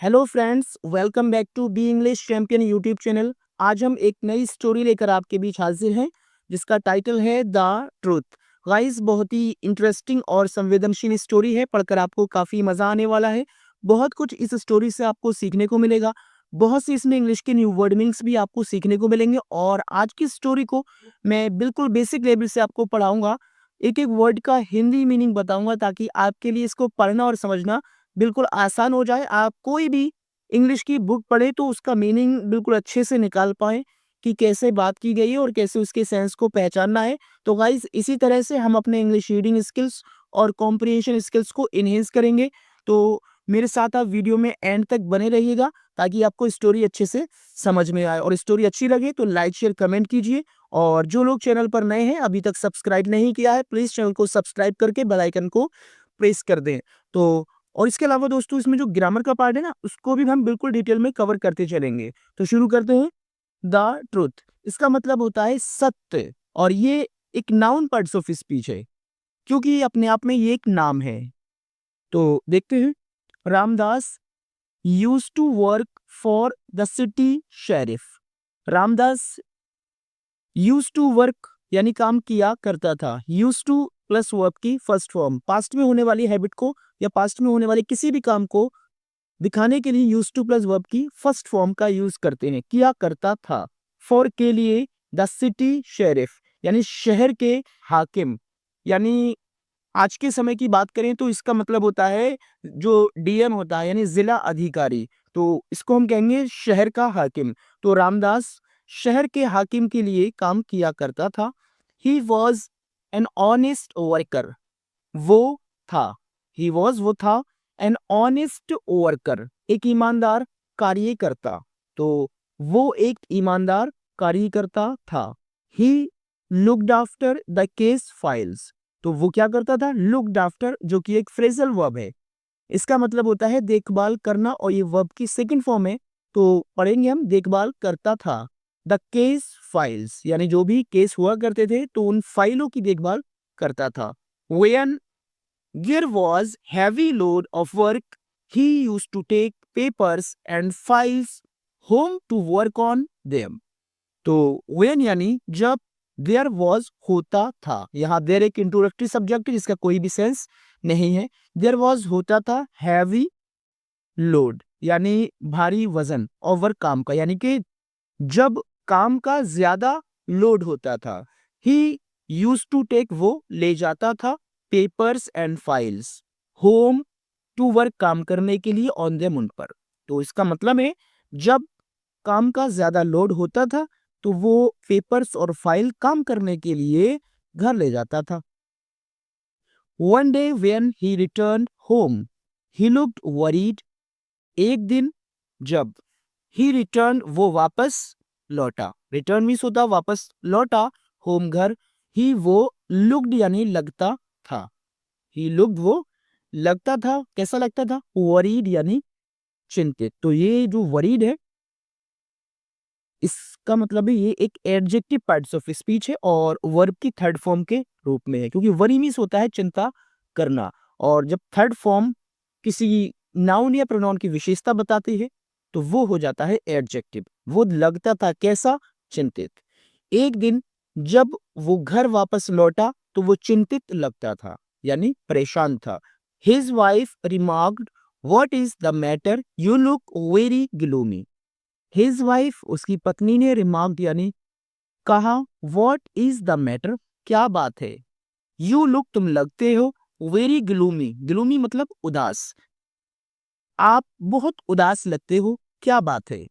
Hello friends, welcome back to be English champion YouTube channel. आज हम एक नई स्टोरी लेकर आपके बीच हाजिर हैं जिसका टाइटल है द ट्रूथ। गाइस, बहुत ही इंटरेस्टिंग और संवेदनशील स्टोरी है, पढ़कर आपको काफ़ी मज़ा आने वाला है। बहुत कुछ इस स्टोरी से आपको सीखने को मिलेगा। बहुत सी इसमें इंग्लिश के न्यू वर्ड मीनिंग्स भी आपको सीखने को मिलेंगे और आज की स्टोरी को मैं बिल्कुल बेसिक लेवल से आपको पढ़ाऊंगा। एक एक वर्ड का हिंदी मीनिंग बताऊंगा ताकि आपके लिए इसको पढ़ना और समझना बिल्कुल आसान हो जाए। आप कोई भी इंग्लिश की बुक पढ़े तो उसका मीनिंग बिल्कुल अच्छे से निकाल पाएँ कि कैसे बात की गई है और कैसे उसके सेंस को पहचानना है। तो गाइस, इसी तरह से हम अपने इंग्लिश रीडिंग स्किल्स और कॉम्प्रिहेंशन स्किल्स को एनहेंस करेंगे। तो मेरे साथ आप वीडियो में एंड तक बने रहिएगा ताकि आपको स्टोरी अच्छे से समझ में आए। और स्टोरी अच्छी लगे तो लाइक शेयर कमेंट कीजिए। और जो लोग चैनल पर नए हैं, अभी तक सब्सक्राइब नहीं किया है, प्लीज़ चैनल को सब्सक्राइब करके बेल आइकन को प्रेस कर दें। तो और इसके अलावा दोस्तों, इसमें जो ग्रामर का पार्ट है ना, उसको भी हम बिल्कुल डिटेल में कवर करते चलेंगे। तो शुरू करते हैं। द ट्रुथ, इसका मतलब होता है सत्य, और ये एक नाउन पार्ट्स ऑफ स्पीच है क्योंकि अपने आप में ये एक नाम है। तो देखते हैं। Ramdas used to work for the city sheriff. Ramdas used to work यानी काम किया करता था। यूज्ड टू प्लस वर्ब की फर्स्ट फॉर्म, पास्ट में होने वाली हैबिट को या पास्ट में होने वाले किसी भी काम को दिखाने के लिए यूज टू प्लस वर्ब की फर्स्ट फॉर्म का यूज करते हैं। किया करता था। फॉर के लिए द सिटी शेरिफ यानी शहर के हाकिम, यानी आज के समय की बात करें तो इसका मतलब होता है जो डीएम होता है यानी जिला अधिकारी, तो इसको हम कहेंगे शहर का हाकिम। तो रामदास शहर के हाकिम के लिए काम किया करता था। He was an honest worker. वो था, ही वॉज वो था, एन ऑनेस्ट वर्कर एक ईमानदार कार्यकर्ता। तो वो एक ईमानदार कार्यकर्ता था। He looked after the case files. तो वो क्या करता था? लुक्ड आफ्टर, जो कि एक फ्रेजल वर्ब है। इसका मतलब होता है देखभाल करना, और ये वर्ब की सेकंड फॉर्म है। तो पढ़ेंगे हम, देखभाल करता था द केस फाइल्स, यानी जो भी केस हुआ करते थे तो उन फाइलों की देखभाल करता था। When there was heavy load of work, he used to take papers and files home to work on them. तो when यानी जब, there was होता था, यहाँ there एक इंट्रोडक्टरी सब्जेक्ट है जिसका कोई भी सेंस नहीं है। there was होता था, heavy load यानी भारी वजन, और वर्क काम का, यानी कि जब काम का ज्यादा लोड होता था। ही यूज टू टेक, वो ले जाता था, papers and files home to work, काम करने के लिए, ऑन देम, उन पर। तो इसका मतलब है जब काम का ज्यादा लोड होता था तो वो पेपर्स और फाइल काम करने के लिए घर ले जाता था। One day when he return home, he looked worried. एक दिन जब, ही रिटर्न वो वापस लौटा, रिटर्न मीन्स होता वापस लौटा, होम घर, ही वो लुक्ड यानी लगता था, ही लुक्ड वो लगता था, कैसा लगता था? वरीड यानी चिंतित। तो ये जो वरीड है, इसका मतलब है ये एक एडजेक्टिव पार्ट्स ऑफ स्पीच है और वर्ब की थर्ड फॉर्म के रूप में है, क्योंकि वरी मीन्स होता है चिंता करना, और जब थर्ड फॉर्म किसी नाउन या प्रोनाउन की विशेषता बताती है तो वो हो जाता है एडजेक्टिव। वो लगता था कैसा? चिंतित। एक दिन जब वो घर वापस लौटा तो वो चिंतित लगता था, यानी परेशान था। His wife remarked, what is the matter, you look very gloomy. His wife, उसकी पत्नी ने, रिमार्क्ड यानी कहा, व्हाट इज द मैटर, क्या बात है, यू लुक, तुम लगते हो, वेरी ग्लूमी, ग्लूमी मतलब उदास, आप बहुत उदास लगते हो, क्या बात है।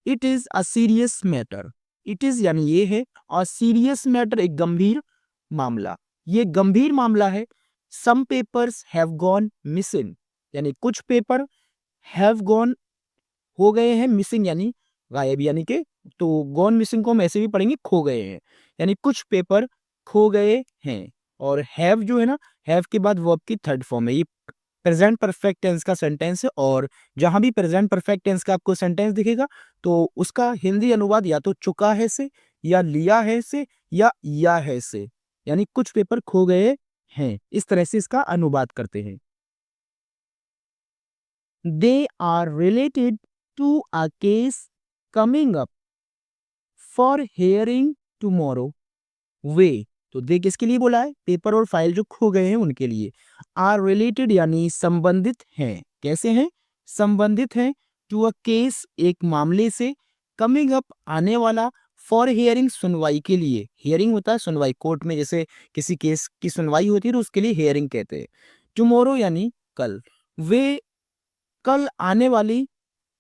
It is a serious matter, it is यानी ये है, और सीरियस मैटर एक गंभीर मामला, ये गंभीर मामला है। Some papers have gone missing, यानी कुछ पेपर हैव गॉन हो गए हैं, मिसिंग यानी गायब, यानी कि, तो गॉन मिसिंग को हम ऐसे भी पढ़ेंगे खो गए हैं, यानी कुछ पेपर खो गए हैं। और हैव जो है ना, हैव के बाद वर्ब की थर्ड फॉर्म है, ये प्रेजेंट परफेक्ट टेंस का सेंटेंस है, और जहां भी प्रेजेंट परफेक्ट टेंस का आपको सेंटेंस दिखेगा तो उसका हिंदी अनुवाद या तो चुका है से, या लिया है से, या है से, यानी कुछ पेपर खो गए हैं, इस तरह से इसका अनुवाद करते हैं। They are related to a case coming up for hearing tomorrow. वे तो दे किसके लिए बोला है? पेपर और फाइल जो खो गए हैं उनके लिए। आर रिलेटेड यानी संबंधित हैं। कैसे हैं? संबंधित हैं टू अ केस एक मामले से, कमिंग अप आने वाला, फॉर हियरिंग सुनवाई के लिए। हियरिंग होता है सुनवाई, कोर्ट में जैसे किसी केस की सुनवाई होती है तो उसके लिए हियरिंग कहते हैं। टुमारो यानी कल। वे कल आने वाली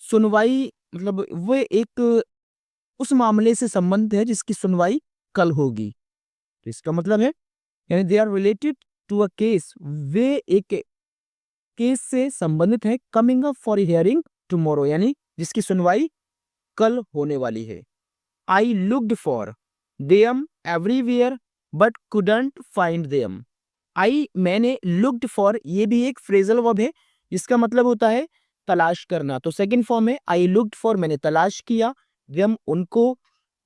सुनवाई मतलब वे एक उस मामले से संबंध है जिसकी सुनवाई कल होगी। तो इसका मतलब है यानी they are related to a case, वे एक केस से संबंधित है, coming up for hearing tomorrow यानी जिसकी सुनवाई कल होने वाली है। I looked for them everywhere but couldn't find them. I मैंने, लुक्ड फॉर ये भी एक फ्रेजल वर्ब है जिसका मतलब होता है तलाश करना। तो सेकंड फॉर्म है आई लुक्ड फॉर मैंने तलाश किया, देम उनको,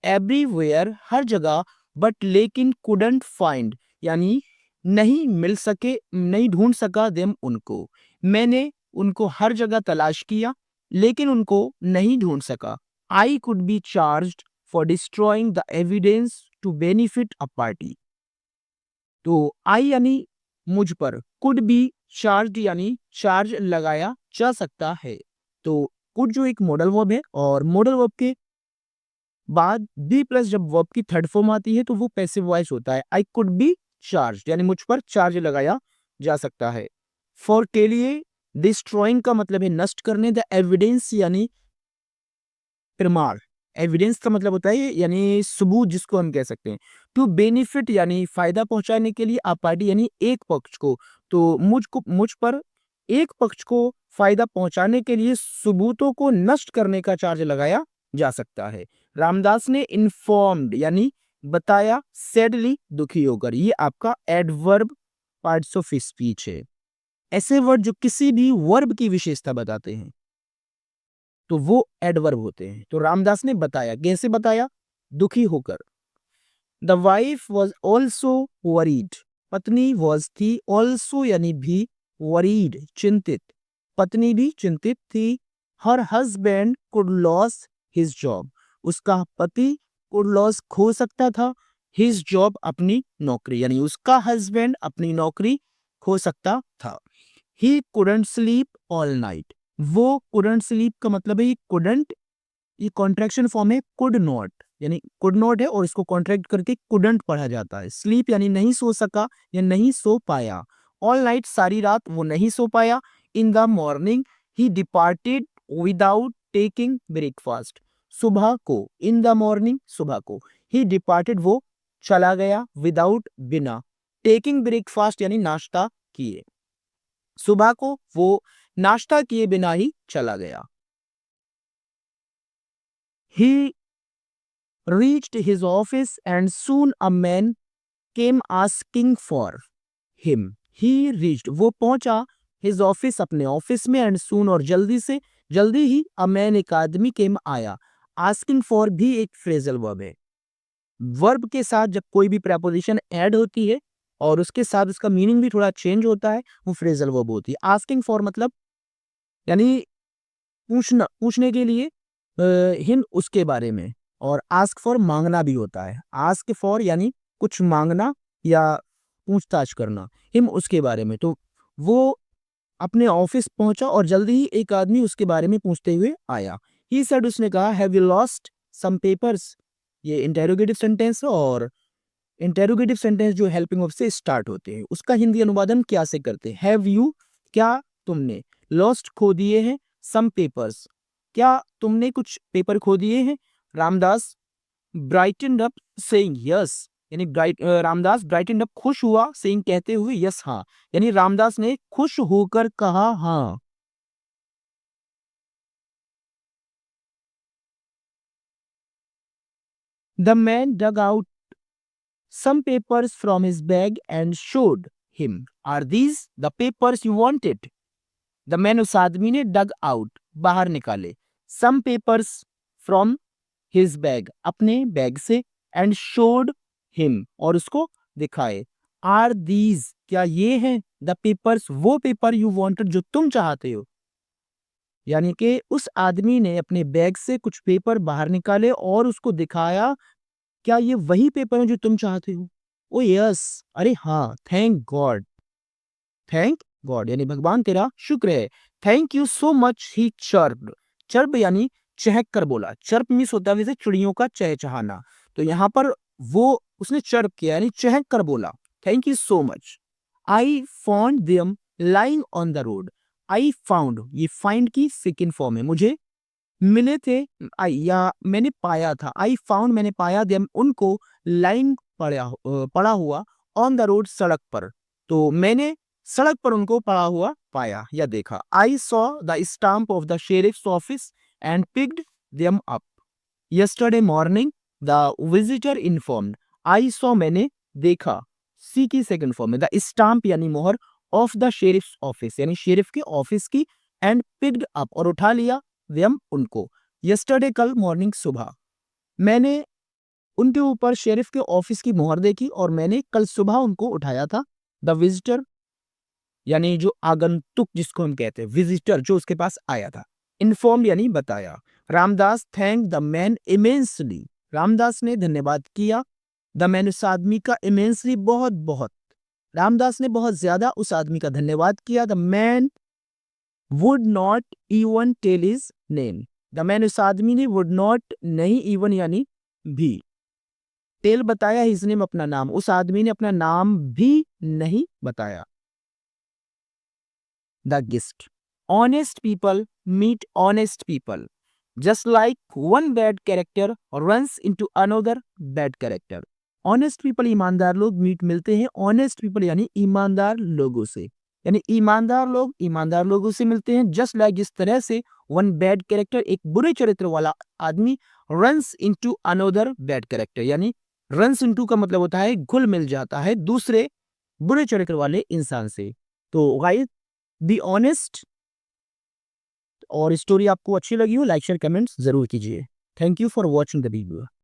एवरीवेयर हर जगह, बट लेकिन कुडंट फाइंड यानी नहीं मिल सके, नहीं ढूंढ सका देम उनको। मैंने उनको हर जगह तलाश किया लेकिन उनको नहीं ढूंढ सका। I could be charged for destroying the evidence to benefit a party. तो आई यानी मुझ पर, कुड बी चार्ज यानी चार्ज लगाया जा सकता है। तो कुड जो एक मॉडल वर्ब है और मॉडल वर्ब के बाद बी प्लस जब वर्ब की थर्ड फॉर्म आती है तो वो पैसिव वॉइस होता है। आई कुड बी चार्ज यानी मुझ पर चार्ज लगाया जा सकता है। फॉर के लिए डिस्ट्रॉइंग का मतलब है नष्ट करने, द एविडेंस यानी प्रमाण। एविडेंस का मतलब होता है यानी सबूत जिसको हम कह सकते हैं। टू बेनिफिट यानी फायदा पहुंचाने के लिए, आ पार्टी यानी एक पक्ष को। तो मुझ पर एक पक्ष को फायदा पहुंचाने के लिए सबूतों को नष्ट करने का चार्ज लगाया जा सकता है। रामदास ने इन्फॉर्म्ड यानी बताया, सैडली दुखी होकर। ये आपका एडवर्ब पार्ट्स ऑफ स्पीच है। ऐसे वर्ड जो किसी भी वर्ब की विशेषता बताते हैं तो वो एडवर्ब होते हैं। तो रामदास ने बताया, कैसे बताया? दुखी होकर। The wife was also worried, पत्नी वॉज थी, ऑल्सो यानी भी, वरीड चिंतित, पत्नी भी चिंतित थी। Her husband could loss his job, उसका पति कुड लॉस खो सकता था, हिज जॉब अपनी नौकरी यानी उसका हस्बैंड अपनी नौकरी खो सकता था। He couldn't sleep all night, वो कुडंट स्लीप का मतलब है ये कुडंट, ये कॉन्ट्रैक्शन फॉर्म है कुड नॉट, यानी कुड नॉट है और इसको कॉन्ट्रैक्ट करके कुडंट पढ़ा जाता है। स्लीप यानी नहीं सो सका या नहीं सो पाया। ऑल नाइट सारी रात वो नहीं सो पाया। In the morning he departed without taking breakfast, सुबह को, इन द मॉर्निंग सुबह को, ही डिपार्टेड वो चला गया, विदाउट बिना, टेकिंग ब्रेकफास्ट यानी नाश्ता किए, सुबह को वो नाश्ता किए बिना ही चला गया। He reached his office and soon a man came asking for him. He reached वो पहुंचा his office अपने ऑफिस में and soon और जल्दी से, जल्दी ही a man एक आदमी came आया। asking for भी एक फ्रेजल वर्ब है। वर्ब के साथ जब कोई भी preposition ऐड होती है और उसके साथ उसका मीनिंग भी थोड़ा चेंज होता है वो फ्रेजल वर्ब होती है। आस्किंग फॉर मतलब यानी पूछना, पूछने के लिए, हिम उसके बारे में, और आस्क फॉर मांगना भी होता है। आस्क फॉर यानी कुछ मांगना या पूछताछ करना, हिम उसके बारे में। तो वो अपने ऑफिस पहुंचा और जल्दी ही एक आदमी उसके बारे में पूछते हुए आया। ही सेड उसने कहा, have you lost some papers. ये इंटेरोगेटिव सेंटेंस और इंटेरोगेटिव सेंटेंस जो हेल्पिंग वर्ब से स्टार्ट होते हैं उसका हिंदी अनुवादन क्या से करते हैं? हैव यू क्या तुमने, लॉस्ट खो दिए हैं, सम पेपर्स क्या तुमने कुछ पेपर खो दिए हैं। Ramdas brighten up saying yes, यानी रामदास ब्राइटन अप खुश हुआ, सेइंग कहते हुए, यस हाँ, यानी रामदास ने खुश होकर कहा हाँ। The man dug out some papers from his bag and showed him. Are these the papers you wanted? The man उस आदमी ने dug out बाहर निकाले some papers from his bag अपने बैग से and showed him और उसको दिखाए। Are these क्या ये हैं the papers वो पेपर you wanted जो तुम चाहते हो? यानी कि उस आदमी ने अपने बैग से कुछ पेपर बाहर निकाले और उसको दिखाया, क्या ये वही पेपर है जो तुम चाहते हो? ओ यस, अरे हाँ, थैंक गॉड यानी भगवान तेरा शुक्र है। Thank you so much he chirped. Chirp यानी चहक कर बोला। चर्प मीन्स होता है वैसे चिड़ियों का चहचहाना। तो यहाँ पर वो उसने चर्प किया यानी चहक कर बोला, thank you so much. I found them lying on the road. I found, ये फाइंड की सेकंड फॉर्म है। मुझे मिले थे, आई या मैंने पाया था। आई फाउंड मैंने पाया देम उनको, लाइंग पड़ा हुआ ऑन द रोड सड़क पर। तो मैंने सड़क पर उनको पड़ा हुआ पाया या देखा। I saw the stamp of the sheriff's office and picked them up. Yesterday morning the visitor informed. I saw मैंने देखा, सी की सेकंड फॉर्म है, द स्टाम्प यानी मोहर, ऑफ द शेरिफ्स ऑफिस यानी शेरिफ के ऑफिस की, एंड पिक्ड अप और उठा लिया, देम उनको। यस्टरडे कल मॉर्निंग सुबह मैंने उनके ऊपर शेरिफ के ऑफिस की मोहर देखी और मैंने कल सुबह उनको उठाया था। द विजिटर यानी जो आगंतुक जिसको हम कहते हैं, विजिटर जो उसके पास आया था। इन्फॉर्म यानी बताया। Ramdas thank the man immensely. Ramdas ने धन्यवाद किया। द मैन उस आदमी का, इमेंसली बहुत बहुत। रामदास ने बहुत ज्यादा उस आदमी का धन्यवाद किया। The man would not even tell his name. The man उस आदमी ने, वुड नॉट नहीं, इवन यानी भी, टेल बताया हिज नेम अपना नाम, उस आदमी ने अपना नाम भी नहीं बताया। The guest honest people meet honest people just like one bad character runs into another bad character. Honest people ईमानदार लोग मीट मिलते हैं, ऑनेस्ट पीपल यानी ईमानदार लोगों से, यानी ईमानदार लोग ईमानदार लोगों से मिलते हैं। जस्ट लाइक जिस तरह से वन बैड कैरेक्टर एक बुरे चरित्र वाला आदमी runs into another bad character, यानी रन्स इनटू का मतलब होता है घुल मिल जाता है दूसरे बुरे चरित्र वाले इंसान से। तो गाइस, बी ऑनेस्ट। और स्टोरी आपको अच्छी लगी हो, लाइक शेयर कमेंट्स जरूर कीजिए। Thank you for watching the video.